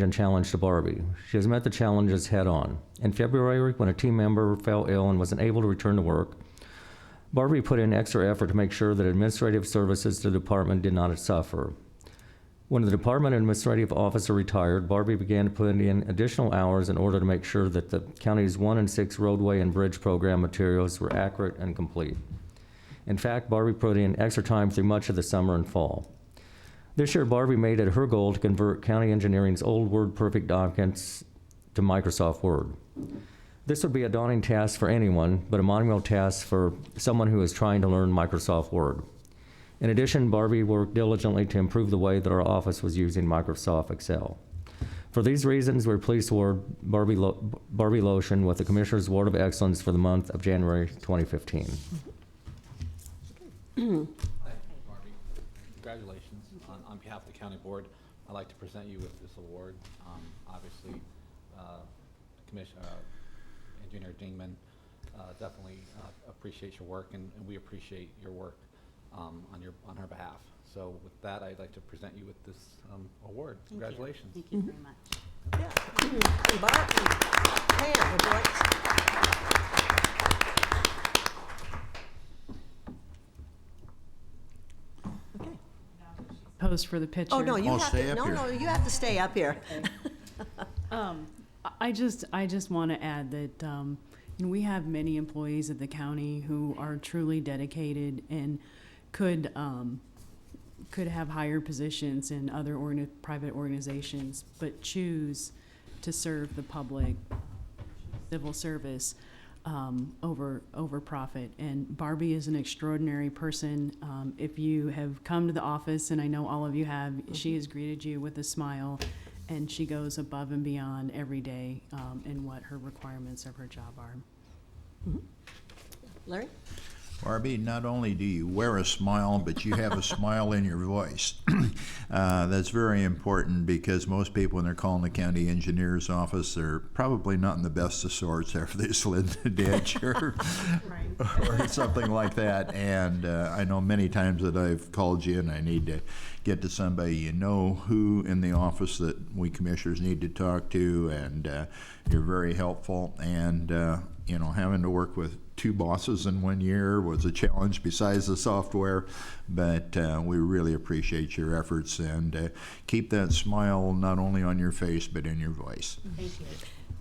and challenge to Barbie. She has met the challenges head-on. In February, when a team member fell ill and was unable to return to work, Barbie put in extra effort to make sure that administrative services to the department did not suffer. When the department administrative officer retired, Barbie began to put in additional hours in order to make sure that the county's 1 and 6 roadway and bridge program materials were accurate and complete. In fact, Barbie put in extra time through much of the summer and fall. This year, Barbie made it her goal to convert county engineering's old WordPerfect documents to Microsoft Word. This would be a daunting task for anyone, but a monumental task for someone who is trying to learn Microsoft Word. In addition, Barbie worked diligently to improve the way that our office was using Microsoft Excel. For these reasons, we're pleased to award Barbie Lotion with the Commissioner's Award of Excellence for the month of January 2015. Hi, Barbie. Congratulations. On behalf of the County Board, I'd like to present you with this award. Obviously, Engineer Dingman definitely appreciates your work, and we appreciate your work on her behalf. So with that, I'd like to present you with this award. Congratulations. Thank you very much. Yeah. Barb, Pam, would you like to? Okay. Pose for the picture. Oh, no, you have stay to, up no, here. no, you have to stay up here. I just want to add that we have many employees at the county who are truly dedicated and could have higher positions in other private organizations, but choose to serve the public, civil service, over profit. And Barbie is an extraordinary person. If you have come to the office, and I know all of you have, she has greeted you with a smile, and she goes above and beyond every day in what her requirements of her job are. Mm-hmm. Larry? Barbie, not only do you wear a smile, but you have a smile in your voice. That's very important because most people, when they're calling the county engineer's office, they're probably not in the best of sorts after they slid in the ditch or something like that. And I know many times that I've called you and I need to get to somebody, you know who in the office that we commissioners need to talk to, and you're very helpful. And having to work with 2 bosses in 1 year was a challenge besides the software, but we really appreciate your efforts, and keep that smile not only on your face but in your voice. Thank you.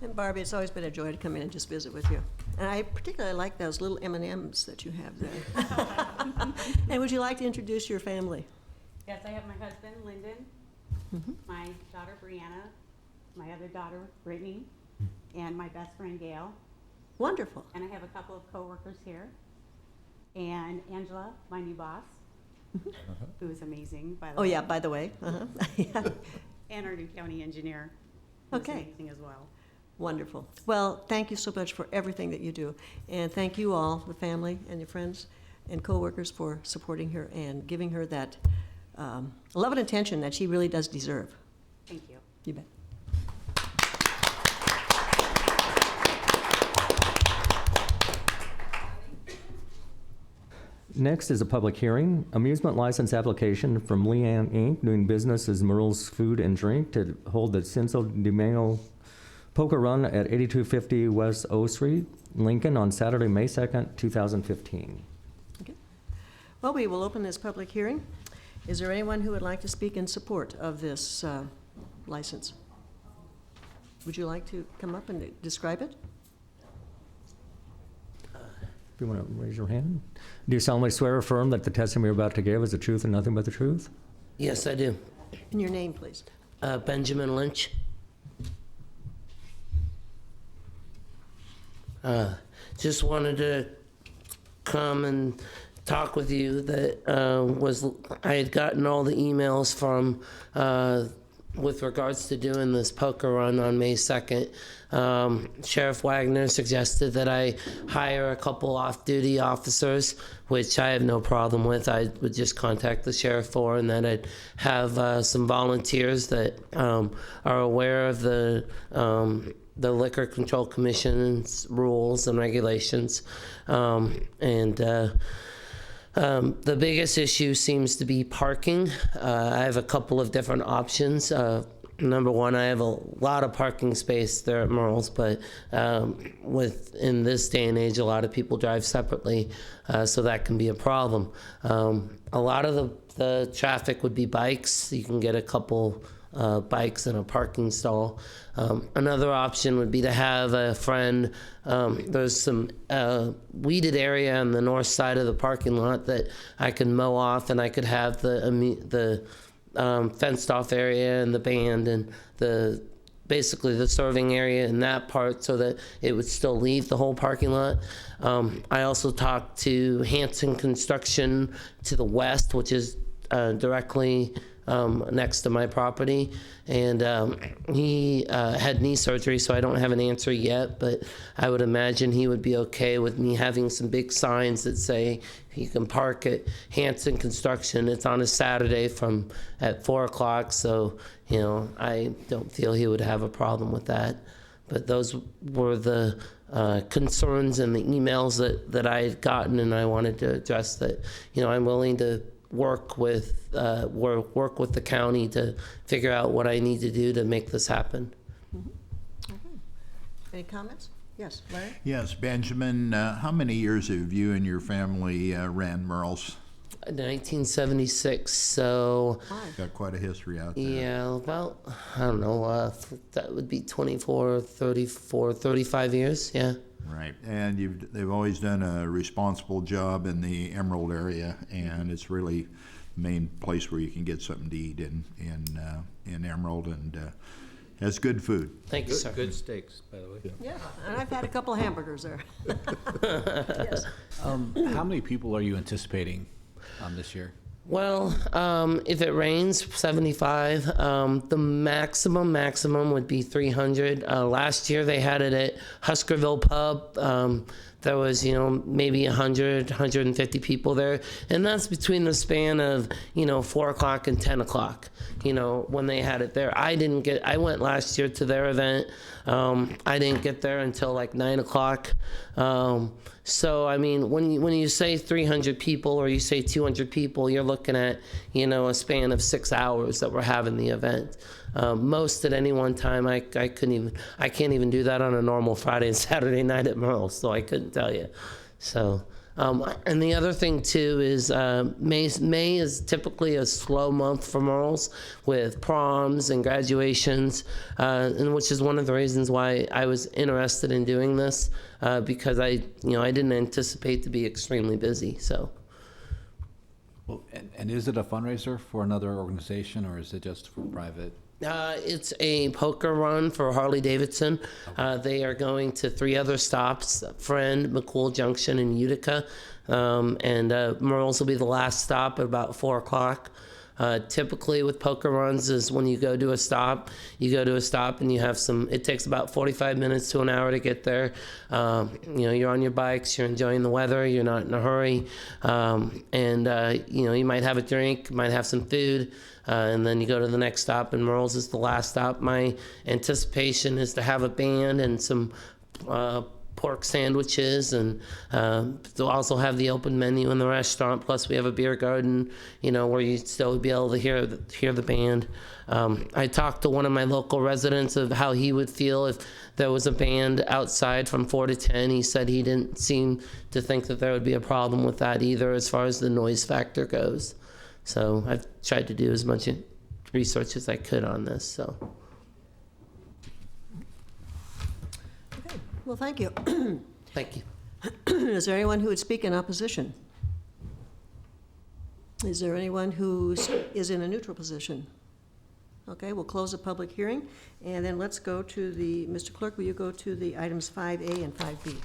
And Barbie, it's always been a joy to come in and just visit with you. And I particularly like those little M&Ms that you have there. And would you like to introduce your family? Yes, I have my husband, Lyndon, my daughter, Brianna, my other daughter, Brittany, and my best friend, Gail. Wonderful. And I have a couple of coworkers here. And Angela, my new boss, who is amazing, by the way. Oh, yeah, by the way. Yeah. And our new county engineer, who's Okay. amazing as well. Wonderful. Well, thank you so much for everything that you do. And thank you all, the family and your friends and coworkers, for supporting her and giving her that love and attention that she really does deserve. Thank you. You bet. Next is a public hearing, amusement license application from Leanne Inc., doing business as Merle's Food and Drink, to hold the Cinco de Mayo Poker Run at 8250 West O Street, Lincoln, on Saturday, May 2nd, 2015. Okay. Well, we will open this public hearing. Is there anyone who would like to speak in support of this license? Would you like to come up and describe it? If you want to raise your hand. Do you solemnly swear or affirm that the testimony you're about to give is the truth and nothing but the truth? Yes, I do. And your name, please. Benjamin Lynch. Just wanted to come and talk with you. I had gotten all the emails from with regards to doing this poker run on May 2nd. Sheriff Wagner suggested that I hire a couple off-duty officers, which I have no problem with. I would just contact the sheriff for, and then I'd have some volunteers that are aware of the Liquor Control Commission's rules and regulations. The biggest issue seems to be parking. I have a couple of different options. number one, I have a lot of parking space there at Merle's, but in this day and age, a lot of people drive separately, so that can be a problem. A lot of the traffic would be bikes. You can get a couple bikes in a parking stall. Another option would be to have a friend. There's some weeded area on the north side of the parking lot that I could mow off, and I could have the fenced off area and the band and basically the serving area in that part so that it would still leave the whole parking lot. I also talked to Hanson Construction to the west, which is directly next to my property, and he had knee surgery, so I don't have an answer yet, but I would imagine he would be okay with me having some big signs that say you can park at Hanson Construction. It's on a Saturday at 4 o'clock, so I don't feel he would have a problem with that. But those were the concerns and the emails that I had gotten, and I wanted to address that. I'm willing to work with the county to figure out what I need to do to make this happen. Okay. Any comments? Yes, Larry? Yes, Benjamin, how many years have you and your family ran Merle's? 1976, so Got quite a history out there. yeah, about, I don't know, that would be 24, 34, 35 years, yeah. Right, and they've always done a responsible job in the Emerald area, and it's really the main place where you can get something to eat in Emerald, and has good food. Thank you, sir. Good steaks, by the way. Yeah, and I've had a couple of hamburgers there. Yes. How many people are you anticipating this year? Well, if it rains, 75. The maximum would be 300. Last year they had it at Huskerville Pub. There was, maybe 100, 150 people there. And that's between the span of, 4 o'clock and 10 o'clock, when they had it there. I went last year to their event. I didn't get there until like 9 o'clock. So, I mean, when you say 300 people or you say 200 people, you're looking at, a span of 6 hours that we're having the event. Most at any one time, I can't even do that on a normal Friday and Saturday night at Merle's, so I couldn't tell you. So, and the other thing too is May is typically a slow month for Merle's with proms and graduations, and which is one of the reasons why I was interested in doing this, because I didn't anticipate to be extremely busy. So. Well, and is it a fundraiser for another organization, or is it just for private? It's a poker run for Harley Davidson. They are going to 3 other stops, Friend, McCool Junction, and Utica. And Merle's will be the last stop at about 4 o'clock. Typically with poker runs is when you go to a stop and you have it takes about 45 minutes to an hour to get there. You're on your bikes, you're enjoying the weather, you're not in a hurry. You might have a drink, might have some food. And then you go to the next stop, and Merle's is the last stop. My anticipation is to have a band and some pork sandwiches, and to also have the open menu in the restaurant. Plus, we have a beer garden, where you still would be able to hear the band. I talked to one of my local residents of how he would feel if there was a band outside from 4 to 10. He said he didn't seem to think that there would be a problem with that either, as far as the noise factor goes. So I've tried to do as much research as I could on this. So. Okay, well, thank you. Thank you. Is there anyone who would speak in opposition? Is there anyone who is in a neutral position? Okay, we'll close the public hearing, and then let's go to Mr. Clerk, will you go to the items 5A and 5B?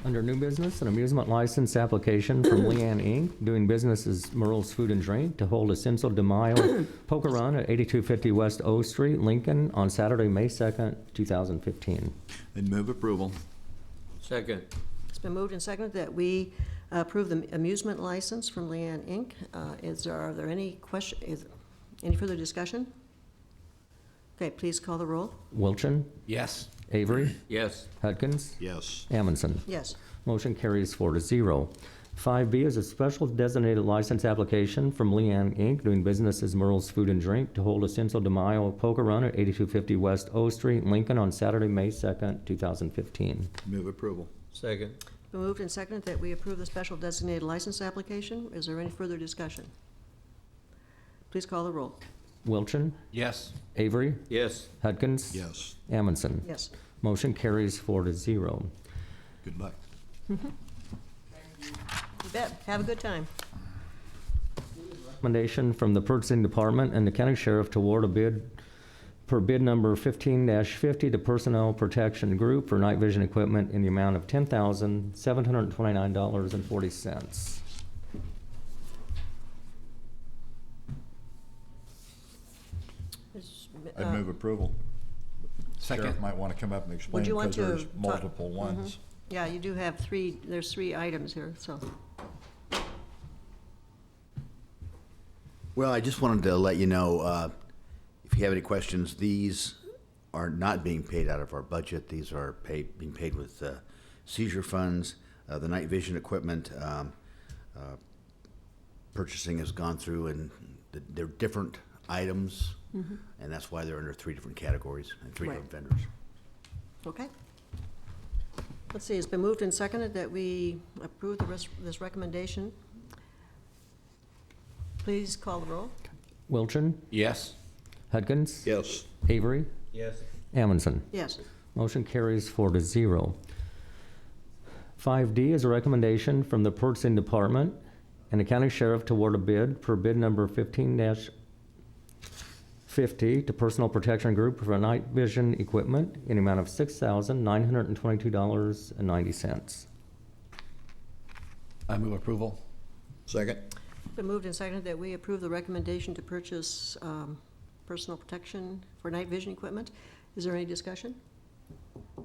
Under new business, an amusement license application from Leanne Inc., doing business as Merle's Food and Drink, to hold a Cinco de Mayo poker run at 8250 West O Street, Lincoln, on Saturday, May 2nd, 2015. Then move approval. Second. It's been moved and seconded that we approve the amusement license from Leanne Inc. Are there any any further discussion? Okay, please call the roll. Wilchin, Yes. Avery, Yes. Hudkins, Yes. Amundson. Yes. Motion carries 4-0. 5B is a special designated license application from Leanne Inc., doing business as Merle's Food and Drink, to hold a Cinco de Mayo poker run at 8250 West O Street, Lincoln, on Saturday, May 2nd, 2015. Move approval. Second. Been moved and seconded that we approve the special designated license application. Is there any further discussion? Please call the roll. Wilchin, Yes. Avery, Yes. Hudkins. Yes. Amundson. Yes. Motion carries 4-0. Good luck. You bet. Have a good time. Recommendation from the purchasing department and the county sheriff to award a bid per bid number 15-50 to Personnel Protection Group for night vision equipment in the amount of $10,729.40. I'd move approval. Second. Sheriff might want to come up and explain you want because there's to talk- multiple ones. Yeah, you do have three, there's 3 items here, so. Well, I just wanted to let you know, if you have any questions, these are not being paid out of our budget. These are being paid with seizure funds. The night vision equipment purchasing has gone through, and they're different items, and that's why they're under 3 different categories and 3 Right. different vendors. Okay. Let's see, it's been moved and seconded that we approve this recommendation. Please call the roll. Wilchin, Yes. Hudkins. Yes. Avery, Yes. Amundson. Yes. Motion carries 4-0. 5D is a recommendation from the purchasing department and the county sheriff to award a bid per bid number 15-50 to Personal Protection Group for night vision equipment in the amount of $6,922.90. I move approval. Second. Been moved and seconded that we approve the recommendation to purchase personal protection for night vision equipment. Is there any discussion?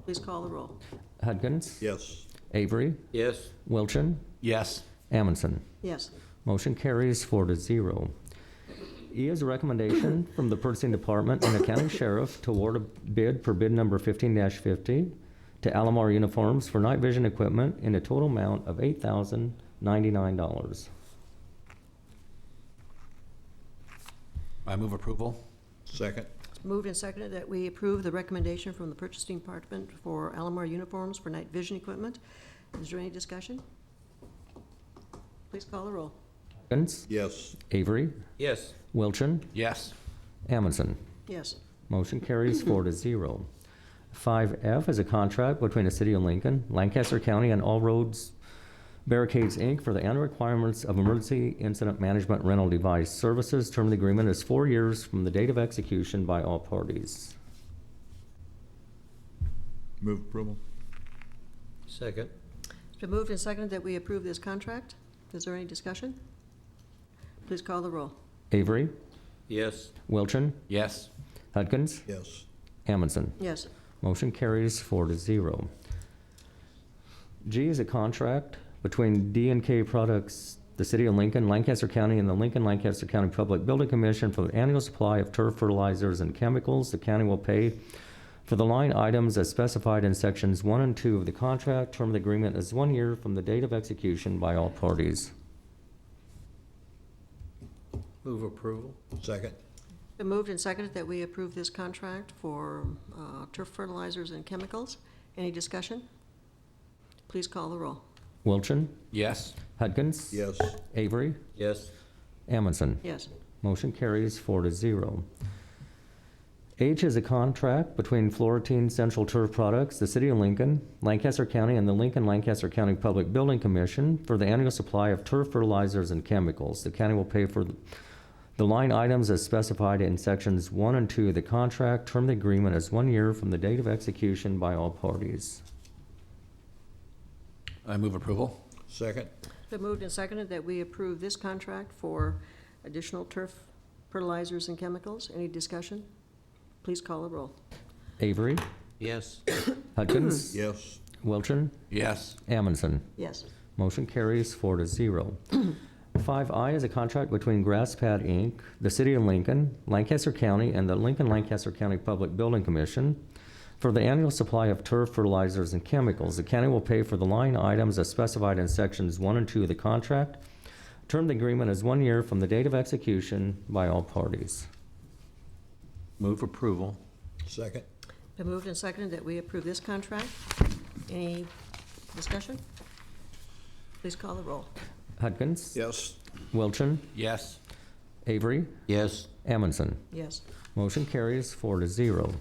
Please call the roll. Hudkins. Yes. Avery, Yes. Wilchin, Yes. Amundson. Yes. Motion carries 4-0. E is a recommendation from the purchasing department and the county sheriff to award a bid per bid number 15-50 to Alomar Uniforms for night vision equipment in a total amount of $8,099. I move approval. Second. It's moved and seconded that we approve the recommendation from the purchasing department for Alomar Uniforms for night vision equipment. Is there any discussion? Please call the roll. Hudkins, Yes. Avery, Yes. Wilchin, Yes. Amundson. Yes. Motion carries 4-0. 5F is a contract between the City of Lincoln, Lancaster County, and All Roads Barricades, Inc. for the annual requirements of emergency incident management rental device services. Term of the agreement is 4 years from the date of execution by all parties. Move approval. Second. It's been moved and seconded that we approve this contract. Is there any discussion? Please call the roll. Avery, Yes. Wilchin, Yes. Hudkins, Yes. Amundson. Yes. Motion carries 4-0. G is a contract between D&K Products, the City of Lincoln, Lancaster County, and the Lincoln-Lancaster County Public Building Commission for the annual supply of turf fertilizers and chemicals. The county will pay for the line items as specified in sections 1 and 2 of the contract. Term of the agreement is 1 year from the date of execution by all parties. Move approval. Second. Been moved and seconded that we approve this contract for turf fertilizers and chemicals. Any discussion? Please call the roll. Wilchin, Yes. Hudkins. Yes. Avery, Yes. Amundson. Yes. Motion carries 4-0. H is a contract between Florentine Central Turf Products, the City of Lincoln, Lancaster County, and the Lincoln-Lancaster County Public Building Commission for the annual supply of turf fertilizers and chemicals. The county will pay for the line items as specified in sections 1 and 2 of the contract. Term of the agreement is 1 year from the date of execution by all parties. I move approval. Second. Been moved and seconded that we approve this contract for additional turf fertilizers and chemicals. Any discussion? Please call the roll. Avery, Yes. Hudkins, Yes. Wilchin, Yes. Amundson. Yes. Motion carries 4-0. 5I is a contract between GrassPad, Inc., the City of Lincoln, Lancaster County, and the Lincoln-Lancaster County Public Building Commission For the annual supply of turf, fertilizers, and chemicals, the county will pay for the line items as specified in sections 1 and 2 of the contract. Term of the agreement is 1 year from the date of execution by all parties. Move approval. Second. Been moved and seconded that we approve this contract. Any discussion? Please call the roll. Hudkins? Yes. Wilchin? Yes. Avery? Yes. Amundson? Yes. Motion carries 4-0.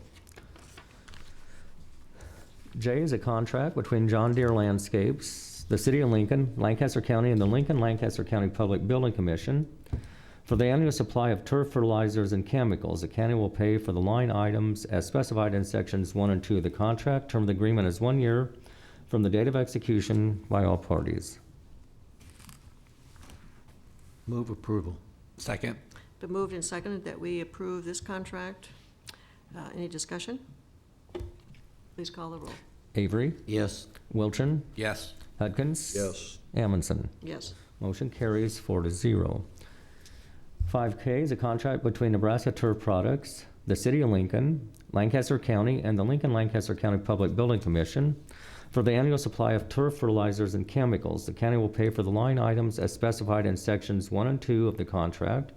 J is a contract between John Deere Landscapes, the City of Lincoln, Lancaster County, and the Lincoln-Lancaster County Public Building Commission for the annual supply of turf, fertilizers, and chemicals. The county will pay for the line items as specified in sections 1 and 2 of the contract. Term of the agreement is 1 year from the date of execution by all parties. Move approval. Second. Been moved and seconded that we approve this contract. Any discussion? Please call the roll. Avery? Yes. Wilchin? Yes. Hudkins? Yes. Amundson? Yes. Motion carries 4-0. 5K is a contract between Nebraska Turf Products, the City of Lincoln, Lancaster County, and the Lincoln-Lancaster County Public Building Commission for the annual supply of turf, fertilizers, and chemicals. The county will pay for the line items as specified in sections 1 and 2 of the contract.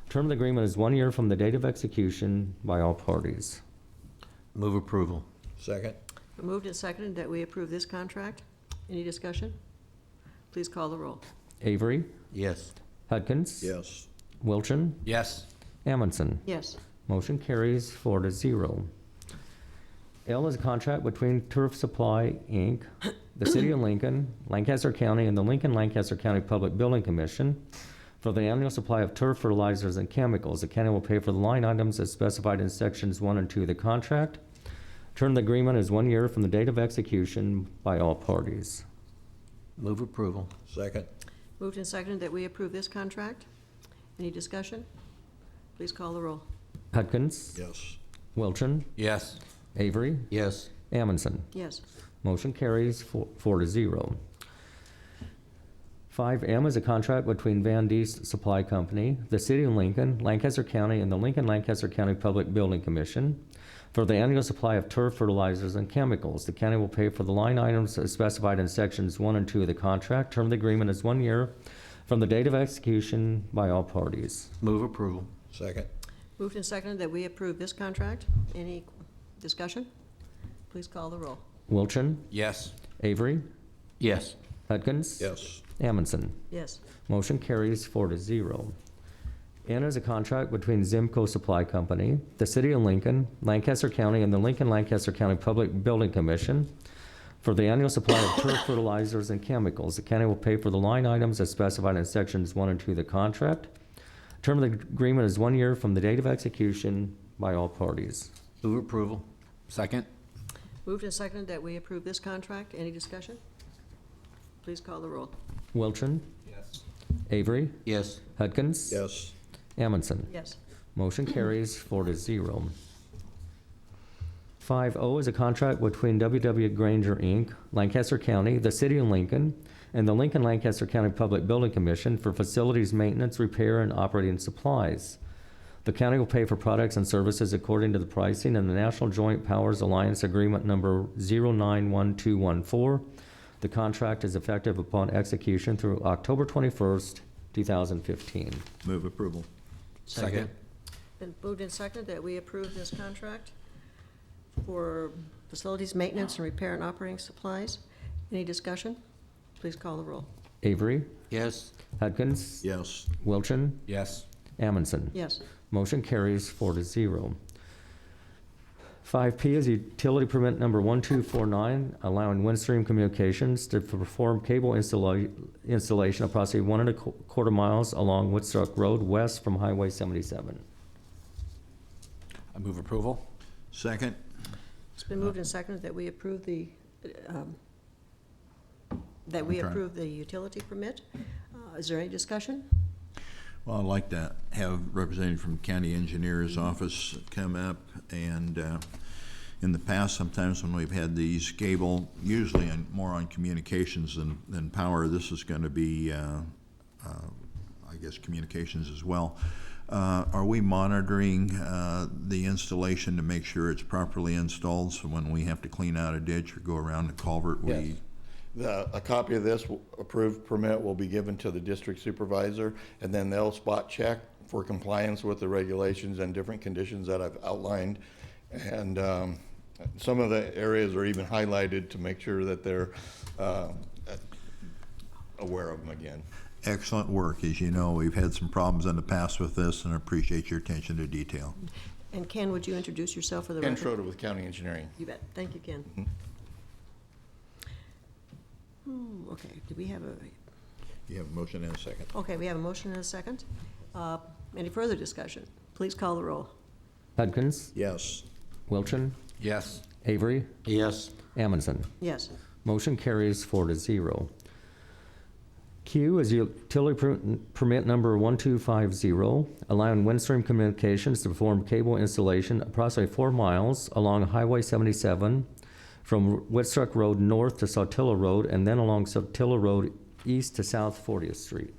Term of the agreement is 1 year from the date of execution by all parties. Move approval. Second. Been moved and seconded that we approve this contract. Any discussion? Please call the roll. Avery? Yes. Hudkins? Yes. Wilchin? Yes. Amundson? Yes. Motion carries 4-0. L is a contract between Turf Supply, Inc., the City of Lincoln, Lancaster County, and the Lincoln-Lancaster County Public Building Commission for the annual supply of turf, fertilizers, and chemicals. The county will pay for the line items as specified in sections 1 and 2 of the contract. Term of the agreement is 1 year from the date of execution by all parties. Move approval. Second. Moved and seconded that we approve this contract. Any discussion? Please call the roll. Hudkins? Yes. Wilchin? Yes. Avery? Yes. Amundson? Yes. Motion carries 4-0. 5M is a contract between Van Dees Supply Company, the City of Lincoln, Lancaster County, and the Lincoln-Lancaster County Public Building Commission for the annual supply of turf, fertilizers, and chemicals. The county will pay for the line items as specified in sections 1 and 2 of the contract. Term of the agreement is 1 year from the date of execution by all parties. Move approval. Second. Moved and seconded that we approve this contract. Any discussion? Please call the roll. Wilchin? Yes. Avery? Yes. Hudkins? Yes. Amundson? Yes. Motion carries 4-0. N is a contract between Zimco Supply Company, the City of Lincoln, Lancaster County, and the Lincoln-Lancaster County Public Building Commission for the annual supply of turf, fertilizers, and chemicals. The county will pay for the line items as specified in sections 1 and 2 of the contract. Term of the agreement is 1 year from the date of execution by all parties. Move approval. Second. Moved and seconded that we approve this contract. Any discussion? Please call the roll. Wilchin? Yes. Avery? Yes. Hudkins? Yes. Amundson? Yes. Motion carries 4-0. 5O is a contract between W.W. Granger, Inc., Lancaster County, the City of Lincoln, and the Lincoln-Lancaster County Public Building Commission for facilities maintenance, repair, and operating supplies. The county will pay for products and services according to the pricing in the National Joint Powers Alliance Agreement Number 091214. The contract is effective upon execution through October 21st, 2015. Move approval. Second. Been moved and seconded that we approve this contract for facilities maintenance and repair and operating supplies. Any discussion? Please call the roll. Avery? Yes. Hudkins? Yes. Wilchin? Yes. Amundson? Yes. Motion carries 4-0. 5P is utility permit number 1249, allowing Windstream Communications to perform cable installation approximately 1.25 miles along Woodstock Road west from Highway 77. I move approval. Second. It's been moved and seconded that we approve the, utility permit. Is there any discussion? Well, I'd like to have representative from county engineer's office come up, and in the past, sometimes when we've had these cable, usually more on communications than power, this is going to be, I guess, communications as well. Are we monitoring the installation to make sure it's properly installed, so when we have to clean out a ditch or go around a culvert, we? Yes. A copy of this approved permit will be given to the district supervisor, and then they'll spot check for compliance with the regulations and different conditions that I've outlined. And some of the areas are even highlighted to make sure that they're aware of them again. Excellent work. As you know, we've had some problems in the past with this, and I appreciate your attention to detail. And Ken, would you introduce yourself for the Ken record? Schroeder with County Engineering. You bet. Thank you, Ken. Okay, do we have a, You have a motion and a second. okay, we have a motion and a second. Any further discussion? Please call the roll. Hudkins, Yes. Wilchin, Yes. Avery, Yes. Amundson. Yes. Motion carries 4-0. Q is utility permit number 1250, allowing Windstream Communications to perform cable installation approximately 4 miles along Highway 77 from Whitstruck Road north to Saltillo Road and then along Saltillo Road east to South 40th Street.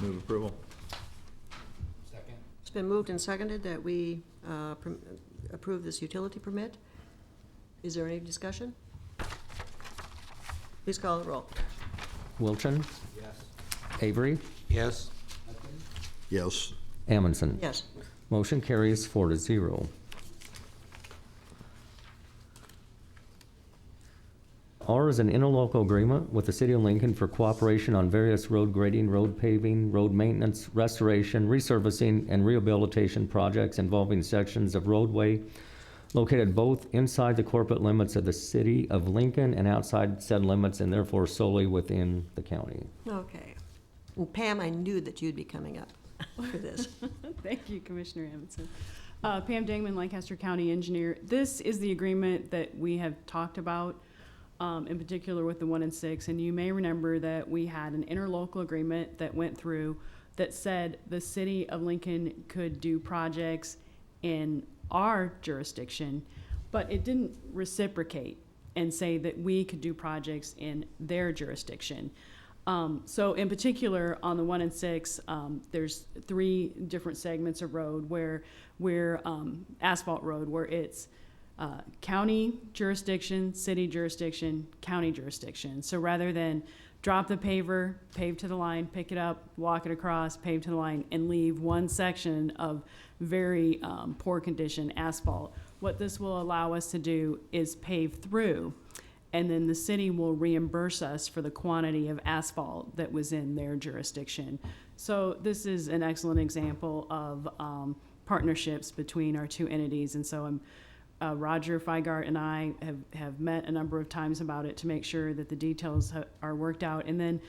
Move approval. It's been moved and seconded that we approve this utility permit. Is there any discussion? Please call the roll. Wilchin, Yes. Avery, Yes. Yes. Amundson. Yes. Motion carries 4-0. R is an interlocal agreement with the City of Lincoln for cooperation on various road grading, road paving, road maintenance, restoration, resurfacing, and rehabilitation projects involving sections of roadway located both inside the corporate limits of the City of Lincoln and outside said limits, and therefore solely within the county. Okay. And Pam, I knew that you'd be coming up for this. Thank you, Commissioner Amundson. Pam Dangman, Lancaster County Engineer. This is the agreement that we have talked about, in particular with the 1 and 6. And you may remember that we had an interlocal agreement that went through that said the City of Lincoln could do projects in our jurisdiction, but it didn't reciprocate and say that we could do projects in their jurisdiction. So in particular, on the 1 and 6, there's 3 different segments of road where asphalt road, where it's county jurisdiction, city jurisdiction, county jurisdiction. So rather than drop the paver, pave to the line, pick it up, walk it across, pave to the line, and leave one section of very poor condition asphalt, what this will allow us to do is pave through, and then the city will reimburse us for the quantity of asphalt that was in their jurisdiction. So this is an excellent example of partnerships between our 2 entities, and so Roger Feigart and I have met a number of times about it to make sure that the details are worked out. And then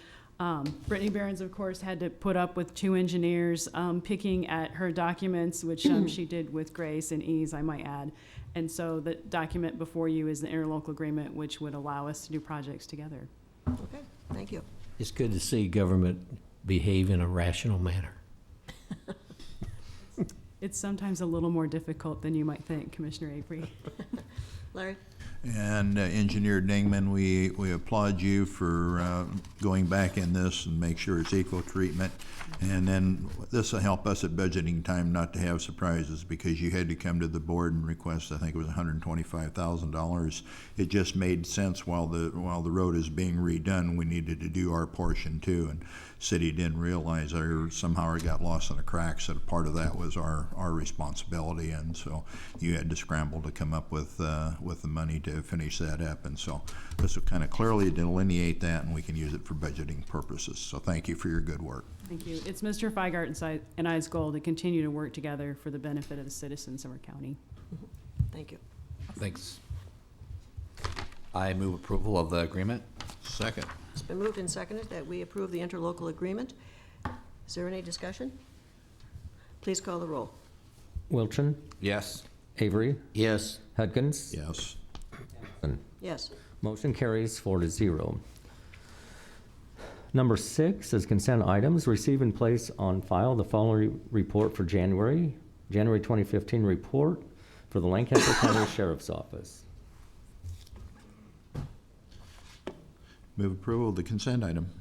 Brittany Behrens, of course, had to put up with 2 engineers picking at her documents, which she did with grace and ease, I might add. And so the document before you is the interlocal agreement, which would allow us to do projects together. Okay, thank you. It's good to see government behave in a rational manner. It's sometimes a little more difficult than you might think, Commissioner Avery. Larry? And Engineer Dingman, we applaud you for going back in this and make sure it's equal treatment. And then this will help us at budgeting time not to have surprises, because you had to come to the board and request, I think it was $125,000. It just made sense while the road is being redone, we needed to do our portion too. And city didn't realize, or somehow it got lost in the cracks, that a part of that was our responsibility. And so you had to scramble to come up with the money to finish that up. And so this will kind of clearly delineate that, and we can use it for budgeting purposes. So thank you for your good work. Thank you. It's Mr. Feigart and I's goal to continue to work together for the benefit of the citizens of our county. Thank you. Thanks. I move approval of the agreement. Second. It's been moved and seconded that we approve the interlocal agreement. Is there any discussion? Please call the roll. Wilchin, Yes. Avery, Yes. Hudkins. Yes. Yes. Motion carries 4-0. Number 6 is consent items. Receive and place on file the following report for January 2015 report for the Lancaster County Sheriff's Office. Move approval of the consent item.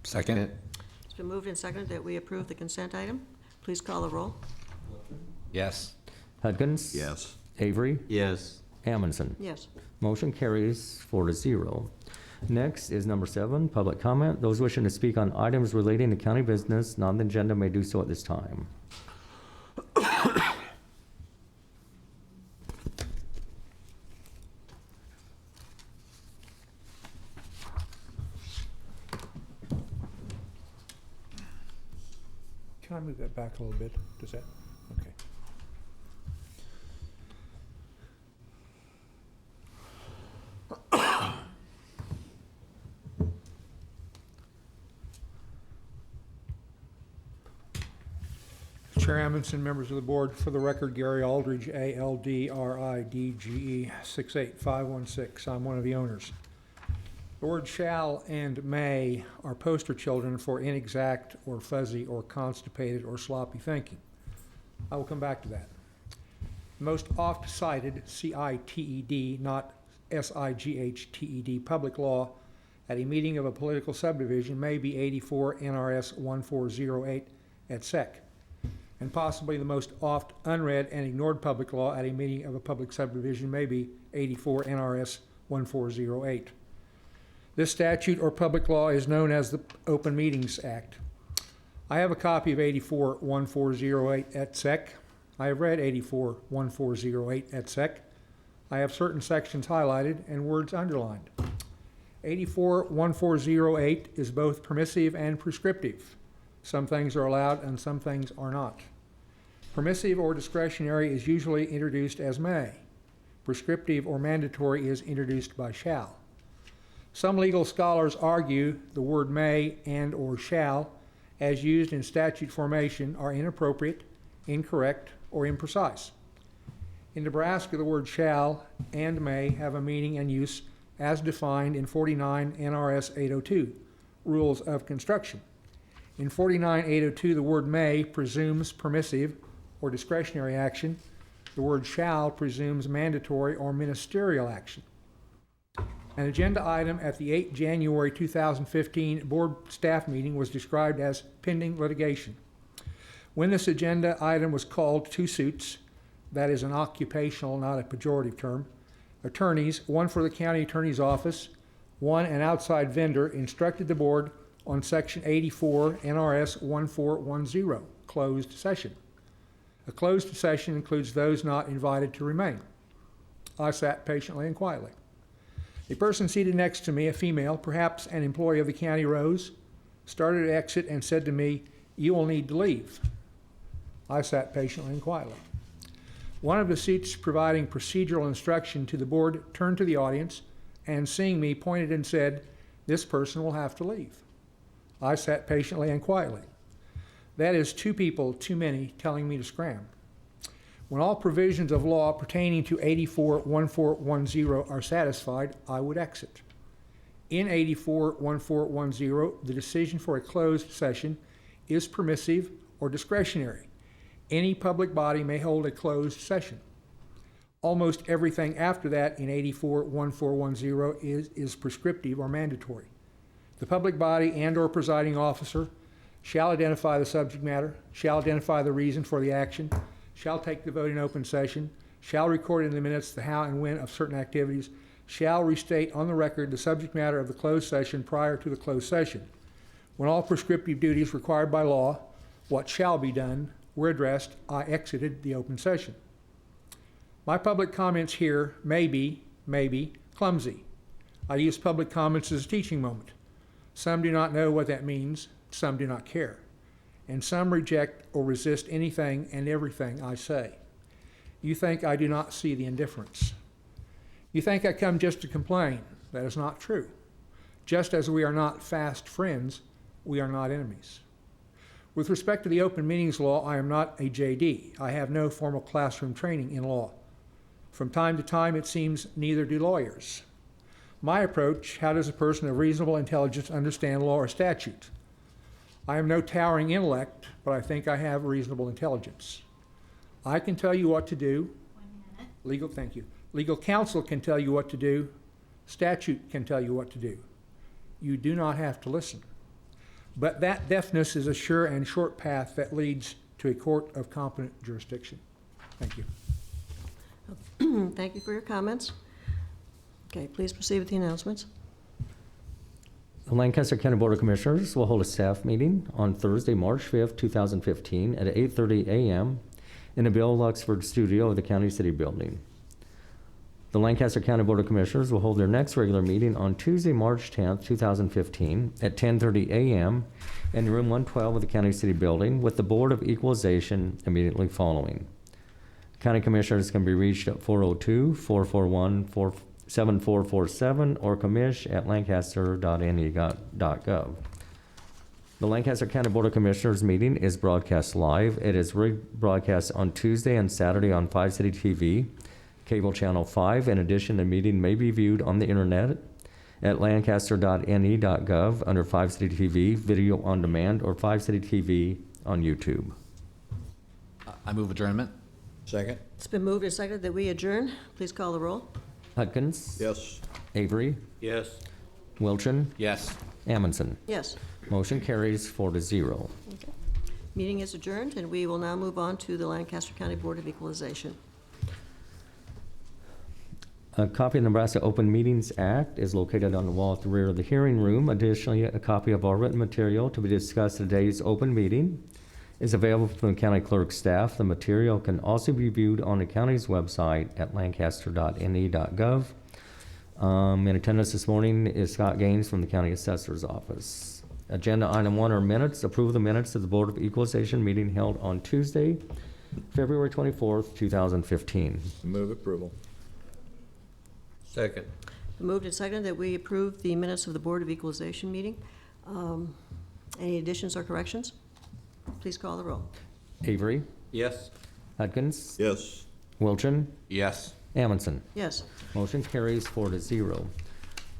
Second. It's It's been moved and seconded that we approve the consent item. Please call the roll. Yes. Hudgens? Yes. Avery? Yes. Amundson? Yes. Motion carries 4-0. Next is number 7, public comment. Those wishing to speak on items relating to county business not on the agenda may do so at this time. Can I move that back a little bit? Does that, okay. Chair Amundson, members of the board, for the record, Gary Aldridge, ALDRIDGE 68516. I'm one of the owners. The word shall and may are poster children for inexact or fuzzy or constipated or sloppy thinking. I will come back to that. The most oft cited CITED, not SIGHTED, public law at a meeting of a political subdivision may be 84 NRS 1408 et sec, and possibly the most oft unread and ignored public law at a meeting of a public subdivision may be 84 NRS 1408. This statute or public law is known as the Open Meetings Act. I have a copy of 84 1408 et sec. I have read 84 1408 et sec. I have certain sections highlighted and words underlined. 84 1408 is both permissive and prescriptive. Some things are allowed and some things are not. Permissive or discretionary is usually introduced as may. Prescriptive or mandatory is introduced by shall. Some legal scholars argue the word may and or shall, as used in statute formation, are inappropriate, incorrect, or imprecise. In Nebraska, the word shall and may have a meaning and use as defined in 49 NRS 802, Rules of Construction. In 49-802, the word may presumes permissive or discretionary action. The word shall presumes mandatory or ministerial action. An agenda item at the 8 January 2015 board staff meeting was described as pending litigation. When this agenda item was called, 2 suits, that is an occupational, not a pejorative term, attorneys, one for the county attorney's office, one an outside vendor, instructed the board on section 84 NRS 1410, closed session. A closed session includes those not invited to remain. I sat patiently and quietly. A person seated next to me, a female, perhaps an employee of the county, rose, started to exit, and said to me, "You will need to leave." I sat patiently and quietly. One of the seats providing procedural instruction to the board turned to the audience and, seeing me, pointed and said, "This person will have to leave." I sat patiently and quietly. That is 2 people too many telling me to scram. When all provisions of law pertaining to 84 1410 are satisfied, I would exit. In 84 1410, the decision for a closed session is permissive or discretionary. Any public body may hold a closed session. Almost everything after that in 84 1410 is prescriptive or mandatory. The public body and or presiding officer shall identify the subject matter, shall identify the reason for the action, shall take the vote in open session, shall record in the minutes the how and when of certain activities, shall restate on the record the subject matter of the closed session prior to the closed session. When all prescriptive duties required by law, what shall be done, were addressed, I exited the open session. My public comments here may be clumsy. I use public comments as a teaching moment. Some do not know what that means, some do not care. And some reject or resist anything and everything I say. You think I do not see the indifference. You think I come just to complain. That is not true. Just as we are not fast friends, we are not enemies. With respect to the open meetings law, I am not a JD. I have no formal classroom training in law. From time to time, it seems neither do lawyers. My approach: how does a person of reasonable intelligence understand law or statute? I am no towering intellect, but I think I have reasonable intelligence. I can tell you what to do. 1 minute. Thank you. Legal counsel can tell you what to do. Statute can tell you what to do. You do not have to listen. but that deafness is a sure and short path that leads to a court of competent jurisdiction. Thank you. Thank you for your comments. Okay, please proceed with the announcements. The Lancaster County Board of Commissioners will hold a staff meeting on Thursday, March 5th, 2015 at 8:30 a.m. in the Bill Luxford studio of the County City Building. The Lancaster County Board of Commissioners will hold their next regular meeting on Tuesday, March 10th, 2015 at 10:30 a.m. in room 112 of the County City Building with the Board of Equalization immediately following. County Commissioners can be reached at 402-441-7447 or commish@lancaster.ne.gov. The Lancaster County Board of Commissioners meeting is broadcast live. It is rebroadcast on Tuesday and Saturday on 5 City TV, Cable Channel 5. In addition, the meeting may be viewed on the internet at lancaster.ne.gov under 5 City TV, Video on Demand, or 5 City TV on YouTube. I move adjournment. Second? It's been moved and seconded that we adjourn. Please call the roll. Hudkins? Yes. Avery? Yes. Wilchin? Yes. Amundson? Yes. Motion carries 4-0. Okay. Meeting is adjourned, and we will now move on to the Lancaster County Board of Equalization. A copy of the Nebraska Open Meetings Act is located on the wall at the rear of the hearing room. Additionally, a copy of our written material to be discussed at today's open meeting is available from the county clerk's staff. The material can also be viewed on the county's website at lancaster.ne.gov. In attendance this morning is Scott Gaines from the county assessor's office. Agenda item 1 are minutes. Approve the minutes of the Board of Equalization meeting held on Tuesday, February 24th, 2015. Move approval. Second. Been moved and seconded that we approve the minutes of the Board of Equalization meeting. Any additions or corrections? Please call the roll. Avery? Yes. Hudkins? Yes. Wilchin? Yes. Amundson? Yes. Motion carries 4-0.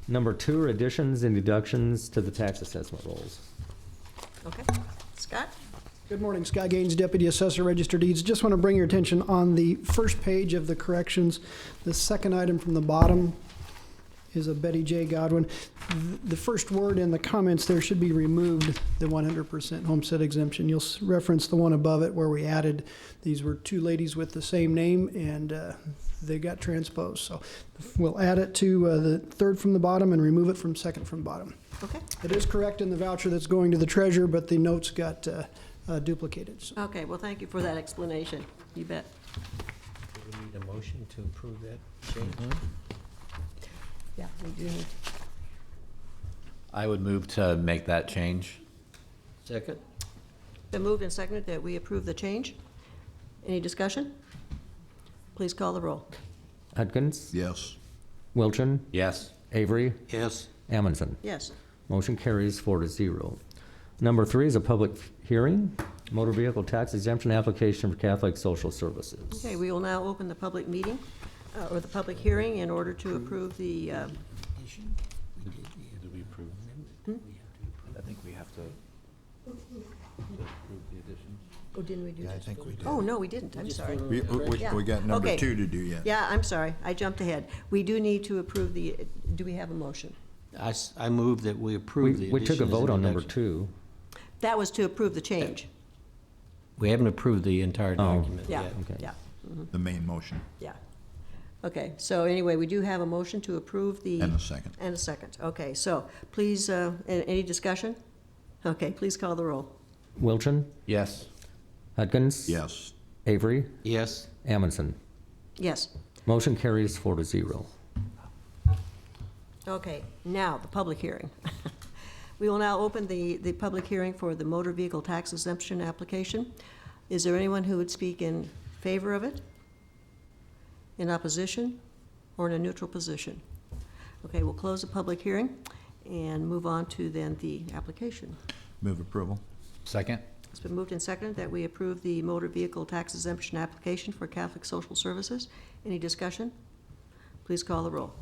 Number 2 are additions and deductions to the tax assessment rolls. Okay. Scott? Good morning, Scott Gaines, Deputy Assessor, Register Deeds. Just want to bring your attention on the first page of the corrections. The second item from the bottom is a Betty J. Godwin. The first word in the comments there should be removed, the 100% homestead exemption. You'll reference the one above it where we added, these were two ladies with the same name, and they got transposed. So we'll add it to the third from the bottom and remove it from second from bottom. Okay. It is correct in the voucher that's going to the treasurer, but the notes got duplicated. So. Okay, well, thank you for that explanation. You bet. Do we need a motion to approve that change? Yeah, we do need. I would move to make that change. Second? Been moved and seconded that we approve the change. Any discussion? Please call the roll. Hudkins? Yes. Wilchin? Yes. Avery? Yes. Amundson? Yes. Motion carries 4-0. Number 3 is a public hearing, motor vehicle tax exemption application for Catholic Social Services. Okay, we will now open the public meeting, or the public hearing in order to approve the, Did we approve? I think we have to approve the additions. oh, didn't we do Yeah, I that? think we did. Oh, no, we didn't. I'm sorry. We Yeah. got number Okay. 2 to do yet. Yeah, I'm sorry. I jumped ahead. We do need to approve the, do we have a motion? I move that we approve the We took a additions vote and on number deductions. 2. That was to approve the change. We haven't approved the entire document Yeah, yet. Okay. yeah, The main motion. yeah. Okay, so anyway, we do have a motion to approve the. And a second. And a second. Okay, so please, any discussion? Okay, please call the roll. Wilchin? Yes. Hudkins? Yes. Avery? Yes. Amundson? Yes. Motion carries 4-0. Okay, now, the public hearing. We will now open the public hearing for the motor vehicle tax exemption application. Is there anyone who would speak in favor of it? In opposition? Or in a neutral position? Okay, we'll close the public hearing and move on to then the application. Move approval. Second? It's been moved and seconded that we approve the motor vehicle tax exemption application for Catholic Social Services. Any discussion? Please call the roll.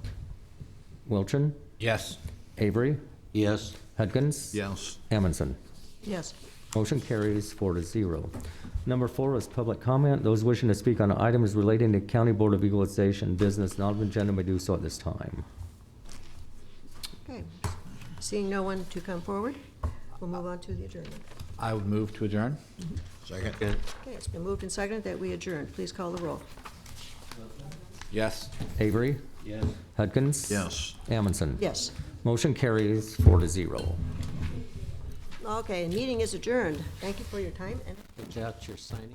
Wilchin? Yes. Avery? Yes. Hudkins? Yes. Amundson? Yes. Motion carries 4-0. Number 4 is public comment. Those wishing to speak on items relating to County Board of Equalization business not on the agenda may do so at this time. Okay. Seeing no one to come forward, we'll move on to the adjournment. I would move to adjourn. Second? Okay, it's been moved and seconded that we adjourn. Please call the roll. Yes. Avery? Yes. Hudkins? Yes. Amundson? Yes. Motion carries 4-0. Okay, meeting is adjourned. Thank you for your time and Is that your signing?